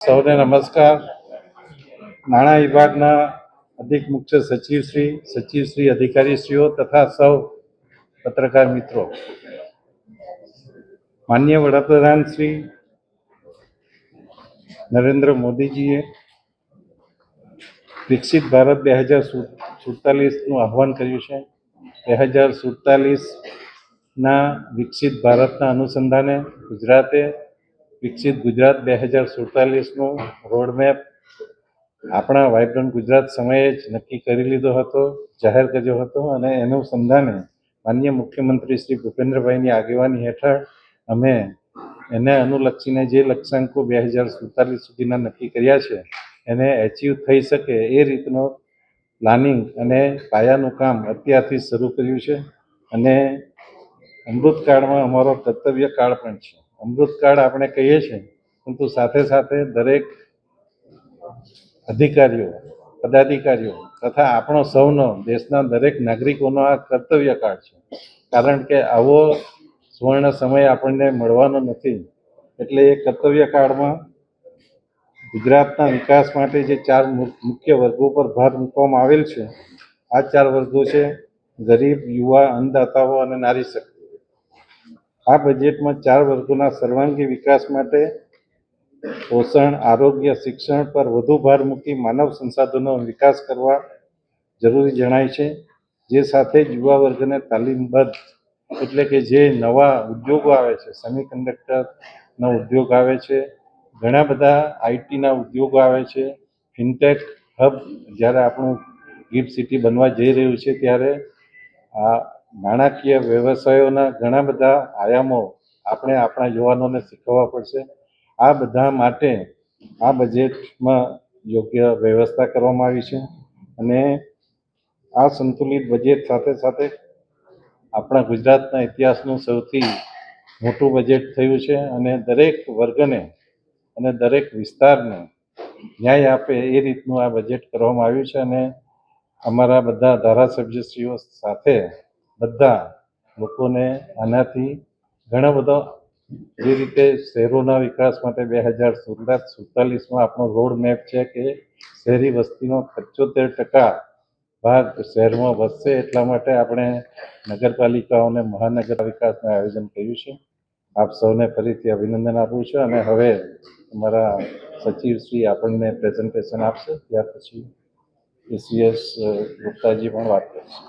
સૌને નમસ્કાર. નાણાં વિભાગના અધિક મુખ્ય સચિવશ્રી, અધિકારીશ્રીઓ તથા સૌ પત્રકાર મિત્રો, માનનીય વડાપ્રધાન શ્રી નરેન્દ્ર મોદીજીએ વિકસિત ભારત 2047નું આહ્વાન કર્યું છે. 2047ના વિકસિત ભારતના અનુસંધાને ગુજરાતે વિકસિત ગુજરાત 2047નું રોડમેપ આપણા વાઇબ્રન્ટ ગુજરાત સમયે જ નક્કી કરી લીધો હતો, જાહેર કર્યો હતો. અને એનું અનુસંધાને માનનીય મુખ્યમંત્રી શ્રી ભૂપેન્દ્રભાઈની આગેવાની હેઠળ અમે એને અનુલક્ષીને જે લક્ષ્યાંકો 2047 સુધીના નક્કી કર્યા છે એને એચીવ થઈ શકે એ રીતનો પ્લાનિંગ અને પાયાનું કામ અત્યારથી શરૂ કર્યું છે. અને અમૃતકાળમાં અમારો કર્તવ્ય કાળ પણ છે. અમૃતકાળ આપણે કહીએ છીએ, પરંતુ સાથે સાથે દરેક અધિકારીઓ, પદાધિકારીઓ તથા આપણો સૌનો, દેશના દરેક નાગરિકોનો આ કર્તવ્ય કાળ છે. કારણ કે આવો સુવર્ણ સમય આપણને મળવાનો નથી. એટલે એ કર્તવ્ય કાળમાં ગુજરાતના વિકાસ માટે જે 4 મુખ્ય વર્ગો પર ભાર મૂકવામાં આવેલ છે, આ 4 વર્ગો છે: ગરીબ, યુવા, અન્નદાતાઓ અને નારી શક્તિ. આ બજેટમાં 4 વર્ગોના સર્વાંગી વિકાસ માટે પોષણ, આરોગ્ય, શિક્ષણ પર વધુ ભાર મૂકી માનવ સંસાધનો વિકાસ કરવા જરૂરી જણાય છે. જે સાથે જ યુવા વર્ગને તાલીમબદ્ધ, એટલે કે જે નવા ઉદ્યોગો આવે છે, સેમિકન્ડક્ટરનો ઉદ્યોગ આવે છે, ઘણા બધા આઈટીના ઉદ્યોગો આવે છે, ફિનટેક હબ જ્યારે આપણું ગિફ્ટ સિટી બનવા જઈ રહ્યું છે, ત્યારે આ નાણાકીય વ્યવસાયોના ઘણા બધા આયામો આપણે આપણા યુવાનોને શીખવવા પડશે. આ બધા માટે આ બજેટમાં યોગ્ય વ્યવસ્થા કરવામાં આવી છે. અને આ સંતુલિત બજેટ સાથે સાથે આપણા ગુજરાતના ઇતિહાસનું સૌથી મોટું બજેટ થયું છે. અને દરેક વર્ગને અને દરેક વિસ્તારને ન્યાય આપે એ રીતનું આ બજેટ કરવામાં આવ્યું છે. અને અમારા બધા ધારાસભ્યશ્રીઓ સાથે બધા લોકોને આનાથી ઘણા બધો, જે રીતે શહેરોના વિકાસ માટે 2047માં આપણો રોડ મેપ છે કે શહેરી વસ્તીનો 75% ભાગ શહેરમાં વધશે. એટલા માટે આપણે નગરપાલિકાઓને મહાનગર વિકાસનું આયોજન કર્યું છે. આપ સૌને ફરીથી અભિનંદન આપું છું. અને હવે અમારા સચિવશ્રી આપણને પ્રેઝન્ટેશન આપશે, ત્યાર પછી એસીએસ ગુપ્તાજી પણ વાત કરશે.